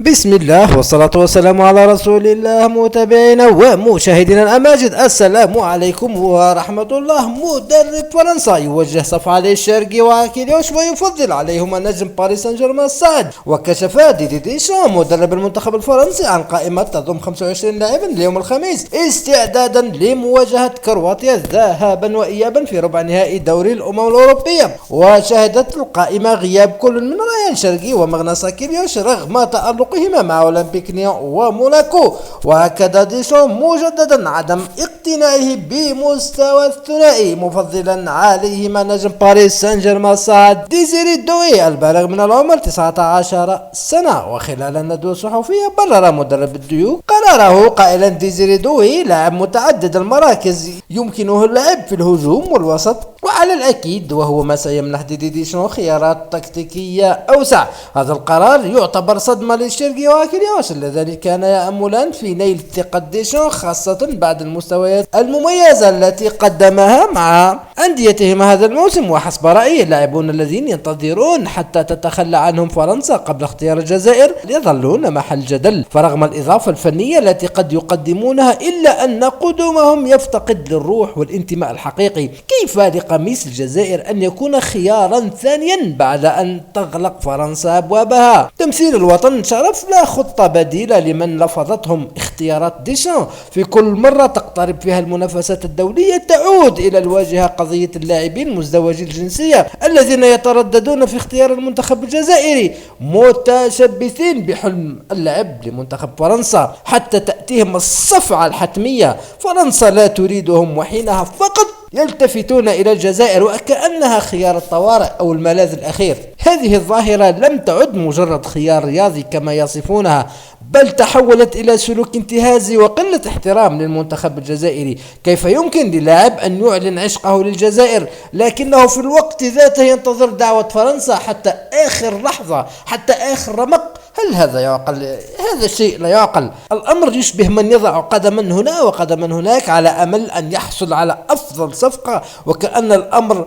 بسم الله والصلاة والسلام على رسول الله. متابعينا ومشاهدينا الأماجد، السلام عليكم ورحمة الله. مدرب فرنسا يوجه صفعة للشرقي وكيليوش ويفضل عليهما نجم باريس سان جيرمان الصاعد. وكشف ديدي ديشام مدرب المنتخب الفرنسي عن قائمة تضم 25 لاعبا اليوم الخميس استعدادا لمواجهة كرواتيا ذهابا وإيابا في ربع نهائي دوري الأمم الأوروبية. وشهدت القائمة غياب كل من ريان شرقي ومغناطيس كيليوش رغم تألقهما مع أولمبيك نيون وموناكو. وهكذا ديشام مجددا عدم اقتناعه بمستوى الثنائي مفضلا عليهما نجم باريس سان جيرمان الصاعد ديزيري دوي البالغ من العمر 19 سنة. وخلال الندوة الصحفية برر مدرب الديوك قراره قائلا: ديزيري دوي لاعب متعدد المراكز يمكنه اللعب في الهجوم والوسط، وعلى الأكيد وهو ما سيمنح ديدي ديشام خيارات تكتيكية أوسع. هذا القرار يعتبر صدمة للشرقي وكيليوش اللذان كان يأملان في نيل ثقة ديشام، خاصة بعد المستويات المميزة التي قدمها مع أنديتهم هذا الموسم. وحسب رأيه اللاعبون الذين ينتظرون حتى تتخلى عنهم فرنسا قبل اختيار الجزائر يظلون محل جدل، فرغم الإضافة الفنية التي قد يقدمونها إلا أن قدومهم يفتقد للروح والانتماء الحقيقي. كيف لقميص الجزائر أن يكون خيارا ثانيا بعد أن تغلق فرنسا أبوابها؟ تمثيل الوطن شرف، لا خطة بديلة لمن لفظتهم اختيارات ديشام. في كل مرة تقترب فيها المنافسات الدولية تعود إلى الواجهة قضية اللاعبين مزدوجي الجنسية الذين يترددون في اختيار المنتخب الجزائري متشبثين بحلم اللعب لمنتخب فرنسا حتى تأتيهم الصفعة الحتمية. فرنسا لا تريدهم وحينها فقط يلتفتون إلى الجزائر وكأنها خيار الطوارئ أو الملاذ الأخير. هذه الظاهرة لم تعد مجرد خيار رياضي كما يصفونها، بل تحولت إلى سلوك انتهازي وقلة احترام للمنتخب الجزائري. كيف يمكن للاعب أن يعلن عشقه للجزائر لكنه في الوقت ذاته ينتظر دعوة فرنسا حتى آخر لحظة، حتى آخر رمق؟ هل هذا يعقل؟ هذا الشيء لا يعقل. الأمر يشبه من يضع قدما هنا وقدما هناك على أمل أن يحصل على أفضل صفقة، وكأن الأمر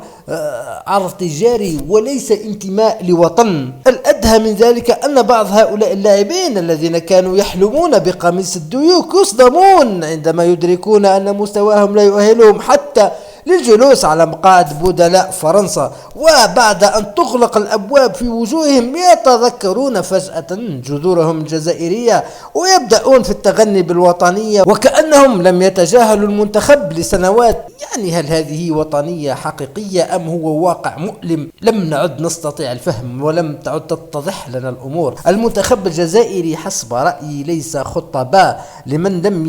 عرض تجاري وليس انتماء لوطن. الأدهى من ذلك أن بعض هؤلاء اللاعبين الذين كانوا يحلمون بقميص الديوك يصدمون عندما يدركون أن مستواهم لا يؤهلهم حتى للجلوس على مقاعد بدلاء فرنسا. وبعد أن تغلق الأبواب في وجوههم يتذكرون فجأة جذورهم الجزائرية ويبدأون في التغني بالوطنية وكأنهم لم يتجاهلوا المنتخب لسنوات. يعني هل هذه وطنية حقيقية أم هو واقع مؤلم لم نعد نستطيع الفهم ولم تعد تتضح لنا الأمور؟ المنتخب الجزائري حسب رأيي ليس خطة باء لمن لم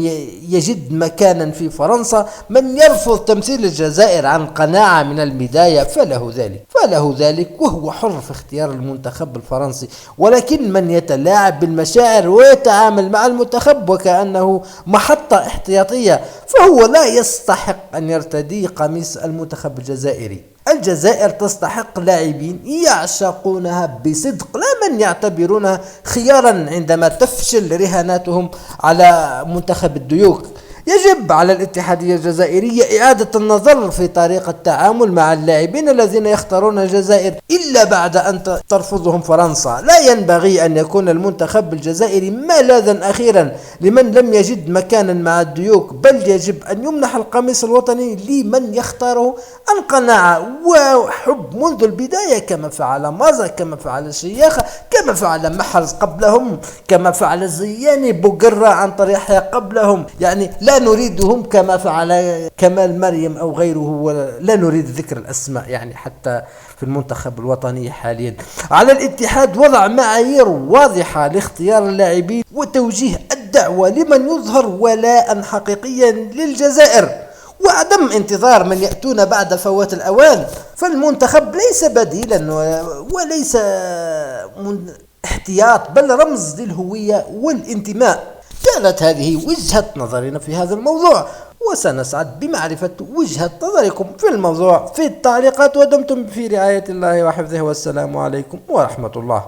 يجد مكانا في فرنسا. من يرفض تمثيل الجزائر عن قناعة من البداية فله ذلك وهو حر في اختيار المنتخب الفرنسي، ولكن من يتلاعب بالمشاعر ويتعامل مع المنتخب وكأنه محطة احتياطية فهو لا يستحق أن يرتدي قميص المنتخب الجزائري. الجزائر تستحق لاعبين يعشقونها بصدق، لا من يعتبرونها خيارا عندما تفشل رهاناتهم على منتخب الديوك. يجب على الاتحادية الجزائرية إعادة النظر في طريقة التعامل مع اللاعبين الذين يختارون الجزائر إلا بعد أن ترفضهم فرنسا. لا ينبغي أن يكون المنتخب الجزائري ملاذا أخيرا لمن لم يجد مكانا مع الديوك، بل يجب أن يمنح القميص الوطني لمن يختاره عن قناعة وحب منذ البداية، كما فعل مازا، كما فعل الشياخة، كما فعل محرز قبلهم، كما فعل زياني بوقرة عن طريقها قبلهم. يعني لا نريدهم كما فعل كمال مريم أو غيره، ولا نريد ذكر الأسماء يعني حتى في المنتخب الوطني حاليا. على الاتحاد وضع معايير واضحة لاختيار اللاعبين وتوجيه الدعوة لمن يظهر ولاء حقيقيا للجزائر وعدم انتظار من يأتون بعد فوات الأوان. فالمنتخب ليس بديلا وليس احتياط، بل رمز للهوية والانتماء. كانت هذه وجهة نظرنا في هذا الموضوع، وسنسعد بمعرفة وجهة نظركم في الموضوع في التعليقات. ودمتم في رعاية الله وحفظه، والسلام عليكم ورحمة الله.